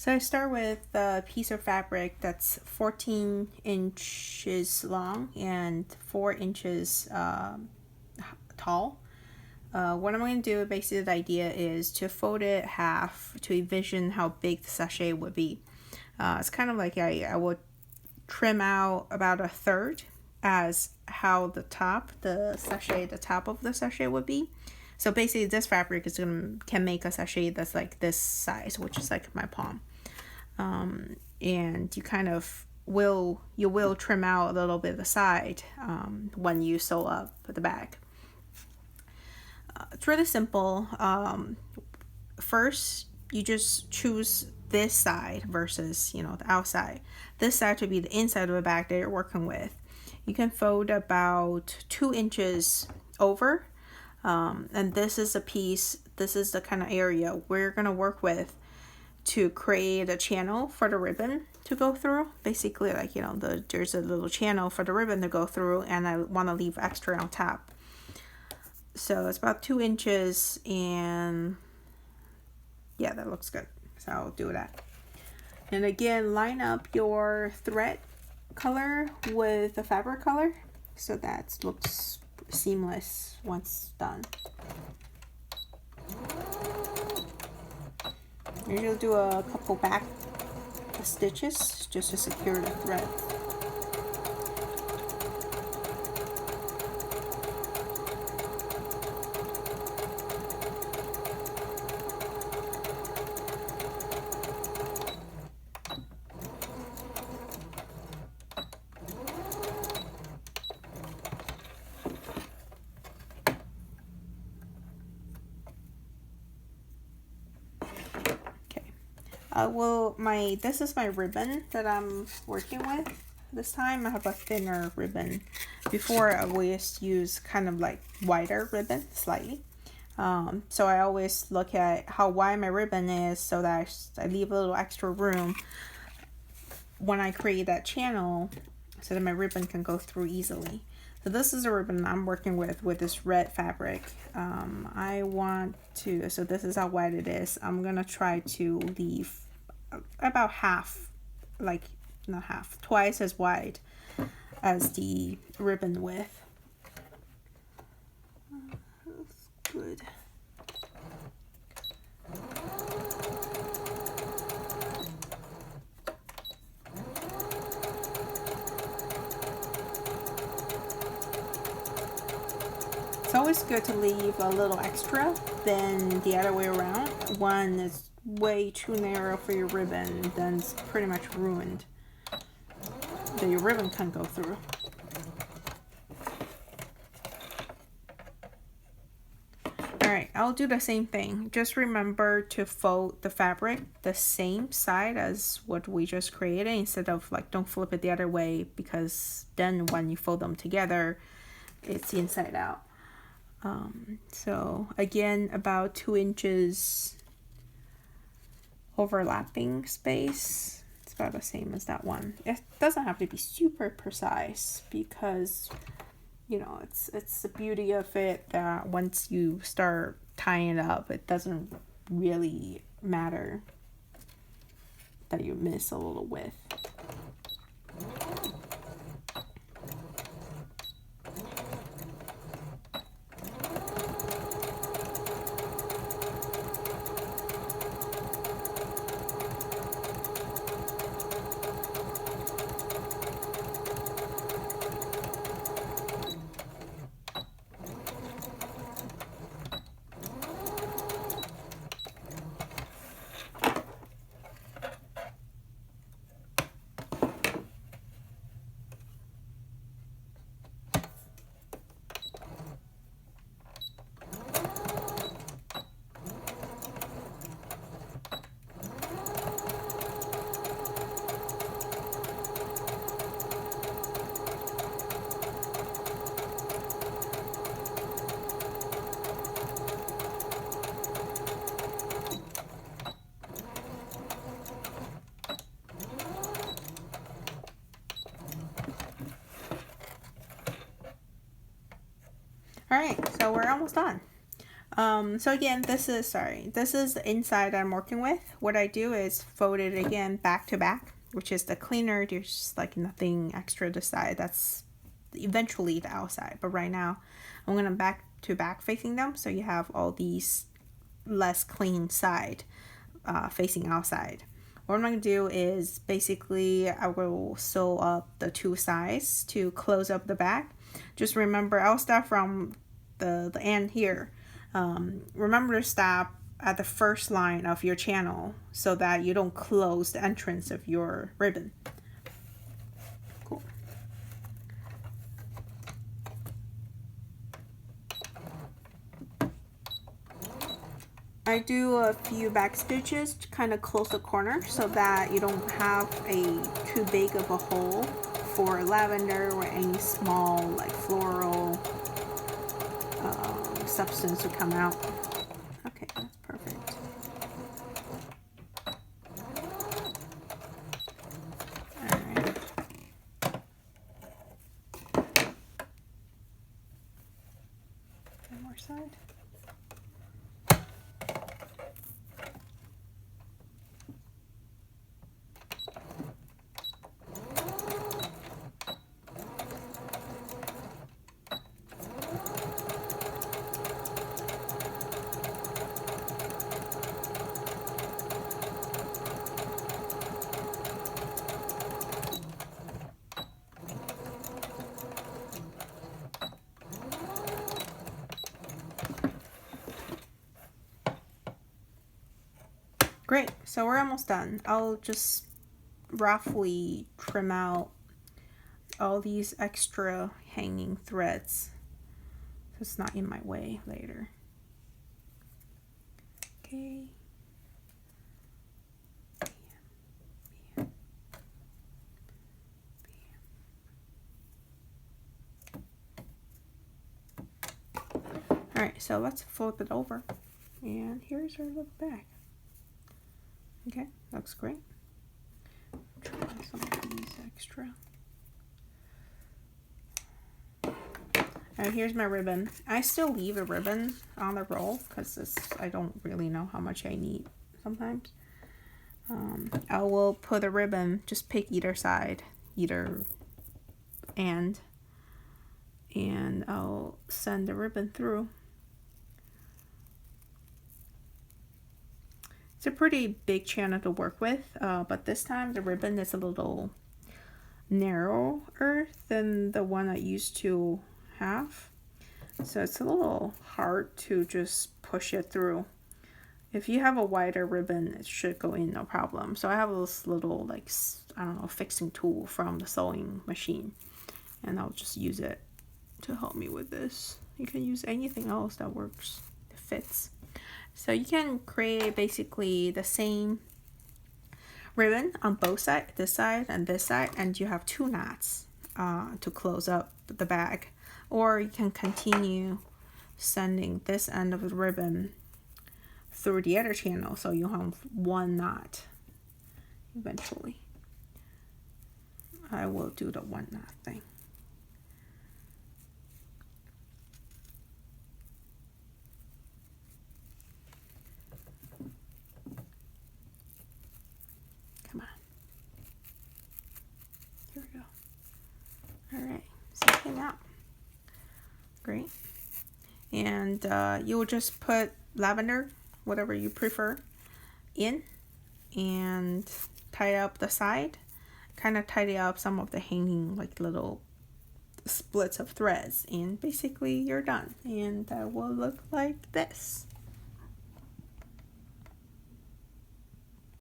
So I start with a piece of fabric that's 14 inches long and 4 inches tall. What I'm going to do, basically the idea is to fold it half to envision how big the sachet would be. It's kind of like I would trim out about a third as how the top of the sachet would be. So basically this fabric can make a sachet that's like this size, which is like my palm. And you kind of will trim out a little bit of the side when you sew up the bag. It's really simple. First, you just choose this side versus the outside. This side to be the inside of the bag that you're working with. You can fold about 2 inches over, and this is the kind of area we're gonna work with to create a channel for the ribbon to go through. Basically, like there's a little channel for the ribbon to go through, and I want to leave extra on top. So it's about 2 inches, and yeah, that looks good. So I'll do that. And again, line up your thread color with the fabric color so that looks seamless once done. Usually do a couple back stitches just to secure the thread. This is my ribbon that I'm working with. This time I have a thinner ribbon. Before I always use kind of like wider ribbon, slightly. So I always look at how wide my ribbon is so that I leave a little extra room when I create that channel so that my ribbon can go through easily. So this is a ribbon I'm working with this red fabric. So this is how wide it is. I'm gonna try to leave about half, like not half, twice as wide as the ribbon width. That's good. It's always good to leave a little extra than the other way around. One is way too narrow for your ribbon, then it's pretty much ruined. That your ribbon can't go through. Alright, I'll do the same thing. Just remember to fold the fabric the same side as what we just created, instead of don't flip it the other way, because then when you fold them together, it's inside out. So again, about 2 inches overlapping space. It's about the same as that one. It doesn't have to be super precise, because it's the beauty of it that once you start tying it up, it doesn't really matter that you miss a little width. Alright, so we're almost done. So again, this is the inside I'm working with. What I do is fold it again back to back, which is the cleaner. There's like nothing extra this side. That's eventually the outside. But right now, I'm gonna back to back facing them, so you have all these less clean side facing outside. What I'm going to do is basically I will sew up the two sides to close up the back. Just remember, I'll start from the end here. Remember to stop at the first line of your channel so that you don't close the entrance of your ribbon. Cool. I do a few back stitches to kind of close the corner so that you don't have a too big of a hole for lavender or any small like floral substance to come out. Okay, that's perfect. Alright. One more side. Great, so we're almost done. I'll just roughly trim out all these extra hanging threads so it's not in my way later. Okay. Alright, so let's flip it over. And here's our look back. Okay, looks great. Try some of these extra. Alright, here's my ribbon. I still leave a ribbon on the roll because I don't really know how much I need sometimes. I will put a ribbon, just pick either side, either end, and I'll send the ribbon through. It's a pretty big channel to work with, but this time the ribbon is a little narrower than the one I used to have. So it's a little hard to just push it through. If you have a wider ribbon, it should go in no problem. So I have this little, like, I don't know, fixing tool from the sewing machine. And I'll just use it to help me with this. You can use anything else that works, that fits. So you can create basically the same ribbon on both sides, this side and this side, and you have two knots to close up the bag. Or you can continue sending this end of the ribbon through the other channel so you have one knot eventually. I will do the one knot thing. Here we go. Alright, so it came out. Great. And you will just put lavender, whatever you prefer, in and tie up the side. Kind of tidy up some of the hanging like little splits of threads, and basically you're done. And that will look like this.